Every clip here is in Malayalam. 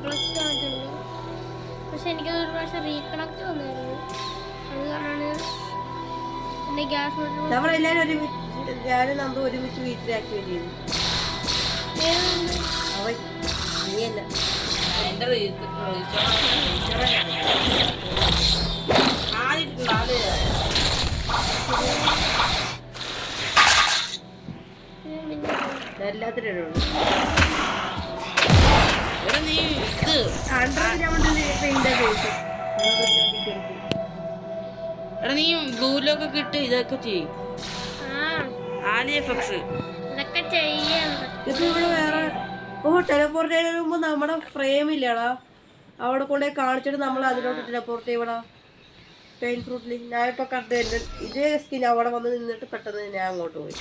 പ്ലസ് വന്നിട്ടുണ്ട്. പക്ഷെ എനിക്കത് ഒരു പ്രാവശ്യം റീകണക്ട് വന്നായിരുന്നു. അത് കാരണമാണ് എൻ്റെ ഗ്യാസ് നമ്മളെല്ലാവരും ഞാനും നമ്മൾ ഒരുമിച്ച് വീട്ടിൽ ആക്ടിവേറ്റ് ചെയ്തു. അവൻ നീയല്ല എന്റെ എല്ലാത്തിനും നീ ഇത് എടാ നീ ബ്ലൂലൊക്കെ ഇട്ട് ഇതൊക്കെ ചെയ്യും. ആലിഎഫ്എക്സ് ഇതൊക്കെ ചെയ്യാം. ഇത് ഇവിടെ വേറെ ടെലിപ്പോർട്ട് ചെയ്യുന്നതിന് മുമ്പ് നമ്മുടെ ഫ്രെയിം ഇല്ലടാ, അവിടെ കൊണ്ടുപോയി കാണിച്ചിട്ട് നമ്മൾ അതിലോട്ട് ടെലിപ്പോർട്ട് ചെയ്യടാ. പെയിൻ ഫ്രൂട്ടിൽ ഞാൻ ഇപ്പൊ കണ്ടു ഇതേ സ്കിൻ അവിടെ വന്ന് നിന്നിട്ട് പെട്ടെന്ന് ഞാൻ അങ്ങോട്ട് പോയി.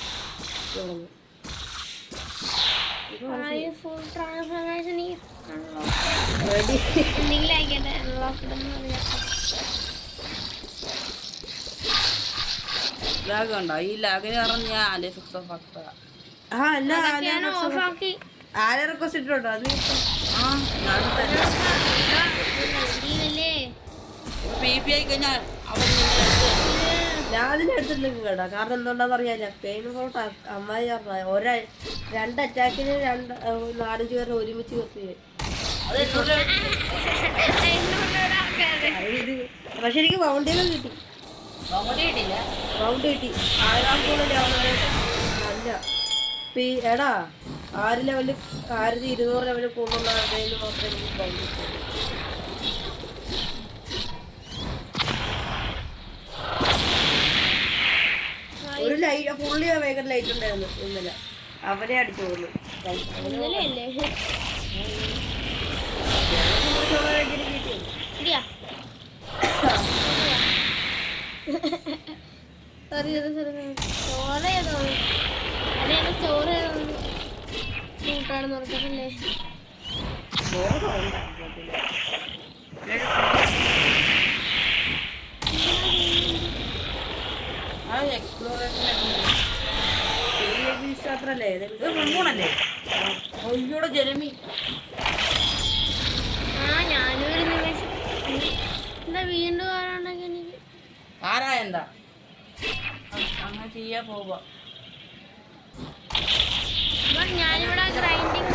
ലാഗ് ഉണ്ടോ? ഈ ലാഗിന് കാരണം ഞാൻ ആലിഎഫ്എക്സ് ഓഫ് ആക്കുക. ആരെ റിക്വസ്റ്റ് ഇട്ടിട്ടുണ്ടോ? അത് ഞാൻ അതിനെ എടുത്തിട്ടില്ല കേട്ടോ. കാരണം എന്തുകൊണ്ടാന്ന് അറിയാല്ല, പെയിൻ ഫ്രൂട്ട് അമ്മായി പറഞ്ഞ രണ്ട് അറ്റാക്കിന് 4-5 പേരെ ഒരുമിച്ച് നിർത്തി. പക്ഷെ എനിക്ക് ബൗണ്ടിയിലും കിട്ടി. ബൗണ്ട് കിട്ടി 1000 അല്ല എടാ 6 ലെവലിൽ 1200 ലെവലിൽ കൂടുള്ള മാത്രമേ എനിക്ക് ബൗണ്ട് കിട്ടൂ. ഒരു ലൈറ്റ് ഫുള്ളി വേഗം ലൈറ്റ് ഉണ്ടായിരുന്നു ഇന്നലെ, അവനെ അടിച്ചു പോകുന്നു. ചോറാണെന്ന് പറഞ്ഞല്ലേ ജെറമി ഞാനൊരു നിമിഷം എന്താ വീണ്ടും ആരാണെങ്കിൽ എനിക്ക് ആരാ എന്താ അങ്ങനെ ചെയ്യാ പോവാ. ഞാനിവിടെ ഗ്രൈൻഡിങ്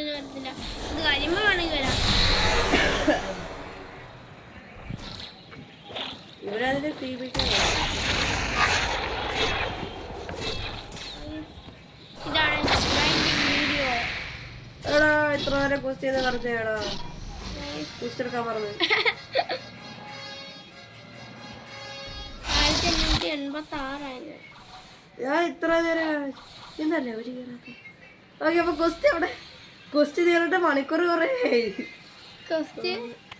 വരത്തില്ല. ഇത് കഴിയുമ്പോ വേണമെങ്കിൽ വരാം. ഇവരതിന് ഇതാണ് ഗ്രൈൻഡിങ് വീഡിയോ. എടാ എത്ര നേരം കുസ്റ്റ് ചെയ്ത് നടത്തിയാടാ കുസ്റ്റ് എടുക്കാൻ പറഞ്ഞു. 1886 ഞാൻ ഇത്ര നേരം ഇന്നല്ലേ ഒരു ഓക്കെ. അപ്പൊ കുസ്റ്റ് അവിടെ കുസ്റ്റ് തീർന്നിട്ട് മണിക്കൂർ കുറേ ആയി.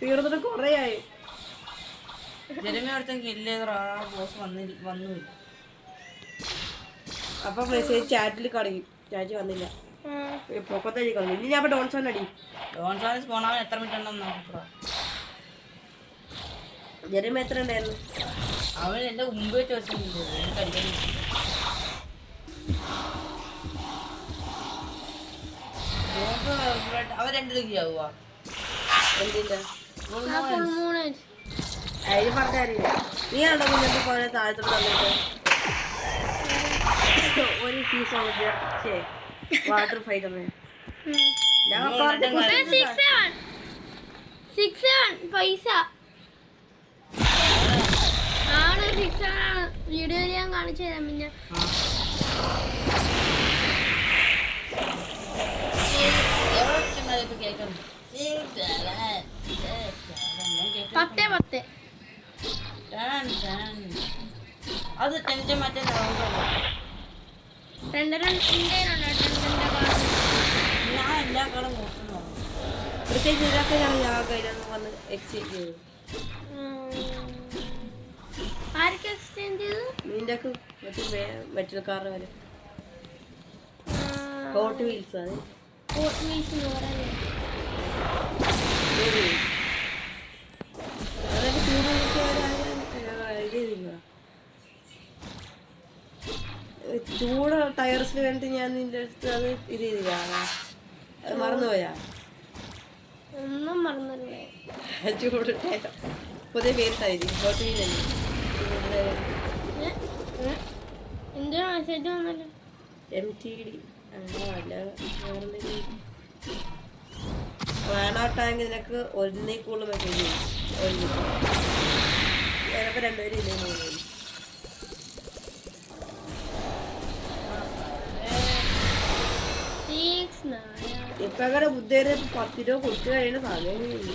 തീർന്നിട്ട് കുറേ ആയി. ജെറമി അടുത്ത കില്ലേതറാ ബോസ് വന്നില്ല. അപ്പൊ മെസ്സേജ് ചാറ്റിൽ കളയും. ചാറ്റ് വന്നില്ല, പൊക്കത്തടി കളഞ്ഞു. ഇനി ഞാൻ ഡോൺസോൺ അടി. ഡോൺസോൺ പോണവൻ എത്ര മിനിറ്റ് ഉണ്ടെന്ന് നോക്കാം. ജെറമി എത്ര ഉണ്ടായിരുന്നു? അവൻ എന്റെ മുമ്പ് വെച്ച് വെച്ചിട്ടുണ്ട്. അവൻ 2 ഡിഗ്രിയാവുക എന്തിന്റെ മൂന്ന് അതിന് പറഞ്ഞറിയില്ല. നീ ആണോ മുന്നോട്ട് പോലെ താഴത്തോട്ട് തന്നിട്ട് ഒരു ഫീസ് വാട്ടർ ഫൈറ്ററിന് ഞാൻ 6-7 പൈസ ആണ്. 6-7 ആണ്. വീഡിയോ ഞാൻ കാണിച്ചു തരാം. പിന്നെ 10 അത് ടെൻഷൻ മാറ്റാൻ ഞാൻ എല്ലാ കാലം നോക്കുന്നു. പ്രത്യേകിച്ച് ഇതൊക്കെ ഞാൻ കയ്യിലൊന്നും വന്ന് എക്സ്ചേഞ്ച് ചെയ്തു. ആർക്ക് എക്സ്ചേഞ്ച് ചെയ്തു? നിന്റെ മറ്റൊരു കാറിന് വരെ ഹോട്ട് വീൽസ്. അത് ഹോട്ട് വീൽസ് എന്ന് പറയുന്നത് ചൂട് ടയർസിന് വേണ്ടി ഞാൻ നിന്റെ അടുത്ത് അത് ഇത് ചെയ്തില്ല. അത് മറന്നുപോയാ? ഒന്നും മറന്നില്ലേ? ചൂടിട്ടേട്ടോ പുതിയ പേരിട്ടായിരിക്കും എന്തിനാ മെസ്സേജ് വന്നല്ലോ? MTD വേണോട്ടാണെങ്കിൽ നിനക്ക് ഒന്നിൽ കൂടുതൽ മെസ്സേജ് ചെയ്യും. ചിലപ്പോൾ രണ്ടുപേരും ഇല്ലേ മൂന്ന്. ഇപ്പൊ അങ്ങനെ ബുദ്ധേരെ 10 രൂപ കൊടുത്തു കഴിയുന്ന സമയമില്ല.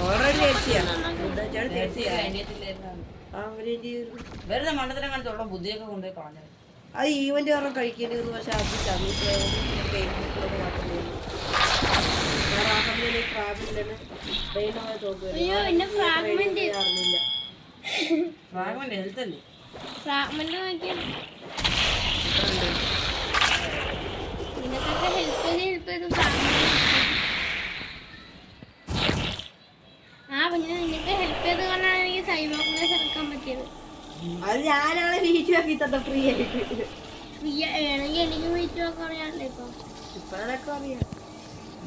ഓൾറെഡി ചേച്ചിയാണ് വെറുതെ മണ്ടത്തിനെ കണ്ടുള്ള ബുദ്ധിയൊക്കെ കൊണ്ടുപോയി കളഞ്ഞത്. അത് ഈവന്റ് കാരണം കഴിക്കേണ്ടി വന്നു. പക്ഷെ അത് ഫേസ്ബുക്കിലൊക്കെ മാത്രമേ അറിഞ്ഞില്ല. ഹെൽത്ത് അല്ലേ നിനക്ക് ഹെൽപ്പ് ചെയ്ത് കൊണ്ടാണ് എനിക്ക് സൈബോക്കിനെ ചേർക്കാൻ പറ്റിയത്. അത് ഞാനാണ് വീട്ടിൽ ആക്കി തന്നെ ഫ്രീ ആയിട്ട്. വേണമെങ്കിൽ എനിക്ക് വീട്ടിൽ നോക്കാൻ അറിയാമല്ലോ. ഇപ്പൊ അതൊക്കെ അറിയാം.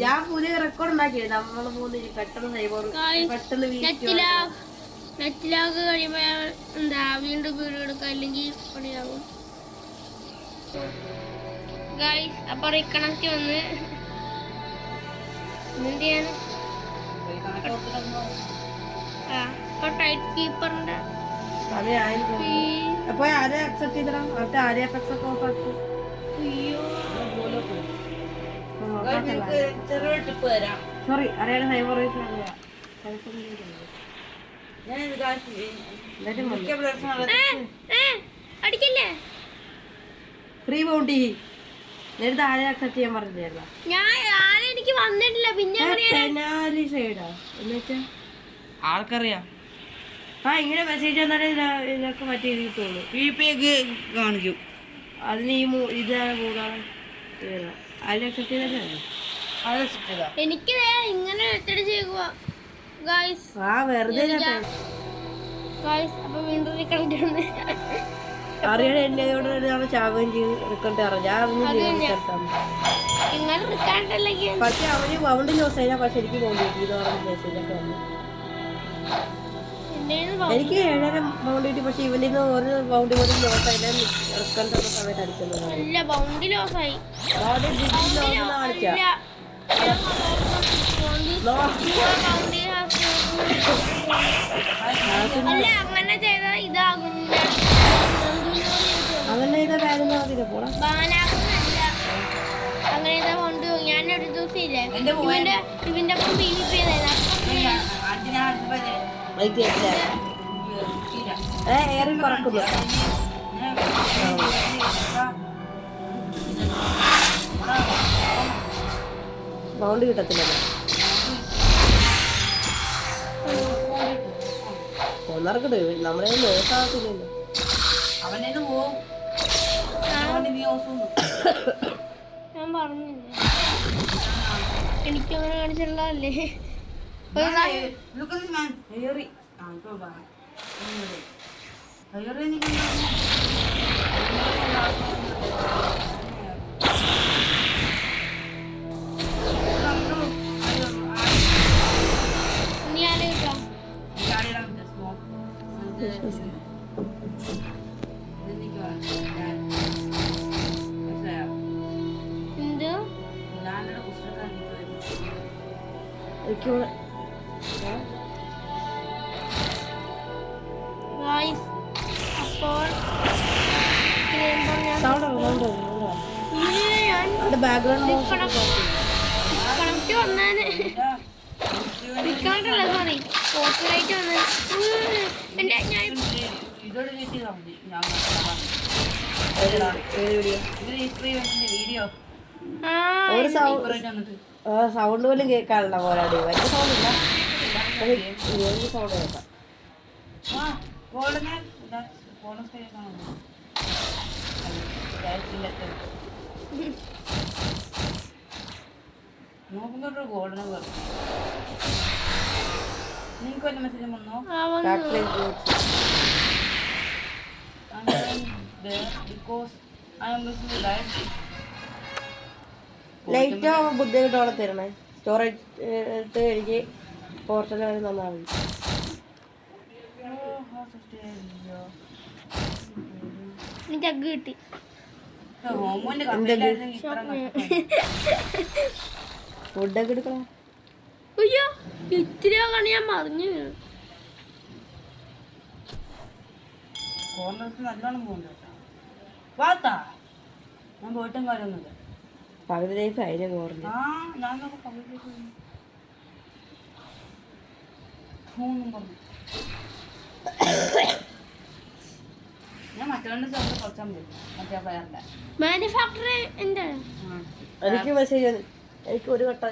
ഞാൻ പുതിയ റെക്കോർഡ് ഉണ്ടാക്കിയത് നമ്മള് മൂന്ന് പെട്ടെന്ന് സൈബോർ പെട്ടെന്ന് നെറ്റിലാക്ക് കഴിയുമ്പോ എന്താ വീണ്ടും വീഡിയോ എടുക്കാം, അല്ലെങ്കിൽ പണിയാകും. ഗൈസ് അപ്പൊ റീകണക്ട് വന്ന് എന്ത് ചെയ്യാണ്? ടൈറ്റ് കീപ്പറിന്റെ അപ്പൊ ആരെ അക്സെപ്റ്റ് ചെയ്തടാ? മറ്റേ ആരെ എഫക്ട്സ് ഒക്കെ ഓഫ് ആക്കി. ചെറിയ ടിപ്പ് തരാം. സോറി അറിയാതെ സൈബർ അടിക്കല്ലേ ഫ്രീ ബൗണ്ടി നേരത്തെ ആരെ അക്സെപ്റ്റ് ചെയ്യാൻ പറഞ്ഞില്ലായിരുന്നോ? ഞാൻ ആരെ എനിക്ക് വന്നിട്ടില്ല. പിന്നെ സൈഡാ എന്നുവെച്ചാ ആൾക്കറിയാം. ഇങ്ങനെ മെസ്സേജ് വന്നാലേ ഇതൊക്കെ മറ്റേ ഇത് കിട്ടുള്ളൂ. കാണിക്കും. അതിന് ഈ ഇതാണ് കൂടാതെ അതിൽ അക്സെപ്റ്റ് ചെയ്തല്ലേ? എനിക്ക് ഇങ്ങനെ ചെയ്യുക വെറുതെ അപ്പൊ വീണ്ടും റീകണക്ട് വന്ന് അറിയാതെ എന്നോട് ചാവുകയും ചെയ്ത് റിക്കണ്ട് പക്ഷെ അവന് ബൗണ്ട് ലോസ് ആയില്ല. പക്ഷെ എനിക്ക് മെസ്സേജൊക്കെ വന്നു. എനിക്ക് 7.5 ബൗണ്ട് കിട്ടി. പക്ഷെ ഇവന്റെ ഒരു ബൗണ്ട് പോലും ലോസ് ആയില്ല. റിക്കണ്ട് സമയത്ത് അടിക്കുന്നത് അങ്ങനെ ചെയ്ത ഇതാകുന്നില്ല. അതല്ല ഇതാ ബാഗെന്ന് പറഞ്ഞില്ല പോടാ. അങ്ങനെ ഇതാ കൊണ്ട് ഞാനൊരു ദിവസം ഇല്ലേ ഇവന്റെ ഒപ്പം PVP ഏറി പറക്കുന്നു. ബൗണ്ട് കിട്ടത്തില്ലല്ലോ. ഒന്നറക്കട്ടെ നമ്മളെ നോക്കാത്തില്ലല്ലോ. ഞാൻ പറഞ്ഞില്ലേ എനിക്കങ്ങനെ കാണിച്ചിട്ടുള്ളതല്ലേ. നീ ആരെ കിട്ടാം? സൗണ്ട് പോലും കേൾക്കാനുള്ള പോരാടി. വലിയ സൗണ്ട് ഇല്ല, സൗണ്ട് കേൾക്കാം. നോക്കുമ്പോ ഗോൾഡൻ നിങ്ങൾക്ക് വല്ല മെസ്സേജ് വന്നോ? ലൈറ്റ് ആവുമ്പോൾ ബുദ്ധിമുട്ടോടെ തരണേ. സ്റ്റോറേജ് എടുത്ത് എനിക്ക് പോർട്ടൽ വരെ തന്നാൽ മതി. എനിക്ക് അഗ് കിട്ടി. ഫുഡൊക്കെ എടുക്കണം. അയ്യോ ഇത്തിരി കാണി ഞാൻ മറിഞ്ഞു വീണു. നല്ലോണം പോകുന്നുണ്ട് കേട്ടോ. വാത്താ ഞാൻ പോയിട്ടും കാര്യമൊന്നുമില്ല. പകുതി ലൈഫ് അതിനെ കുറഞ്ഞു. ആ ഞാൻ പകുതി പറഞ്ഞു. ഞാൻ മറ്റവൻ്റെ ചേർന്ന് കുറച്ചാൽ മതി. മറ്റേ പയറിൻ്റെ മാനുഫാക്ചർ എന്താ? എനിക്ക് മെസ്സേജ് വന്നു. എനിക്ക് ഒരു ഘട്ടം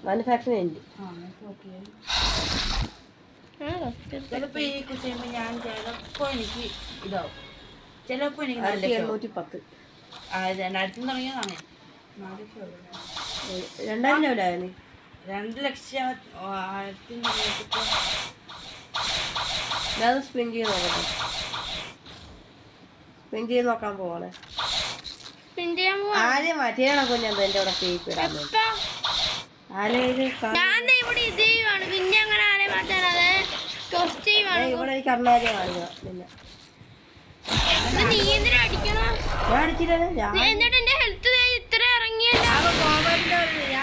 മാനുഫാക്ചറിങ് ഉണ്ട്. ചിലപ്പോൾ ഈ കൃഷി ചെയ്യുമ്പോൾ ഞാൻ ചിലപ്പോൾ എനിക്ക് ഇതാവും. ചിലപ്പോൾ എനിക്ക് 1810 2000 തുടങ്ങിയതാണ്. 2000 ലെവലായിരുന്നു. 2 ലക്ഷം 1000 ഞാൻ സ്പിൻ ചെയ്ത് നോക്കട്ടെ. സ്പിൻ ചെയ്ത് നോക്കാൻ പോവാണ്. ആദ്യം മാറ്റിയാണ് കുഞ്ഞത് എൻ്റെ അവിടെ കേക്ക് ഇടാൻ വേണ്ടി. ഇവിടെ എനിക്ക് അണ്ണാരെ കാണിക്കുക. പിന്നെ ഞാൻ അടിച്ചില്ലല്ലോ. ഞാൻ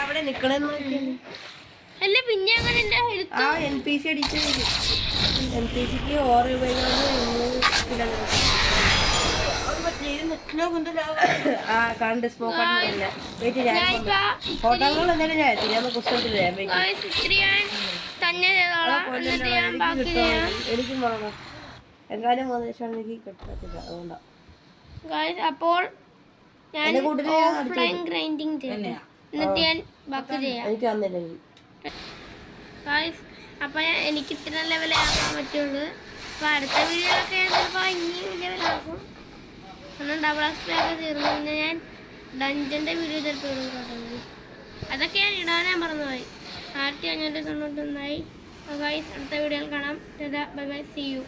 അവിടെ നിക്കണെന്ന് നോക്കിയാണ്. ആ NPC അടിച്ചു. NPCക്ക് 6 രൂപയാണ്. ആ കണ്ട് സ്മോക്ക് ആയിട്ടില്ല. വെയിറ്റ് ഞാൻ ഫോട്ടോകൾ എന്തായാലും ഞാൻ എത്തി. ഞാൻ പുസ്തകത്തിൽ എനിക്കും വേണം. എങ്ങാനും 3 ലക്ഷം എനിക്ക് കിട്ടത്തില്ല. അതുകൊണ്ടാ. അപ്പോൾ എന്റെ കൂട്ടത്തില് ഓഫ്ലൈൻ ഗ്രൈൻഡിങ് ചെയ്യും. എന്നിട്ട് ഞാൻ ബാക്കി ചെയ്യാം. എനിക്ക് തന്നില്ല. അപ്പൊ എനിക്ക് ഇത്ര ലെവലാക്കാൻ പറ്റുള്ളൂ. അപ്പൊ അടുത്ത വീഡിയോയിലൊക്കെ ഞാൻ ചിലപ്പോൾ ഇനി ലെവലാക്കും. കാരണം ഡബിൾ എക്സ്പ്ലൊക്കെ തീർന്നു. പിന്നെ ഞാൻ ഡഞ്ചൻ്റെ വീഡിയോ ചിലപ്പോൾ ഇടും. അതൊക്കെ ഞാൻ ഇടാൻ മറന്നുപോയി. 1591 ഗൈസ് അടുത്ത വീഡിയോയിൽ കാണാം. Bye bye, see U.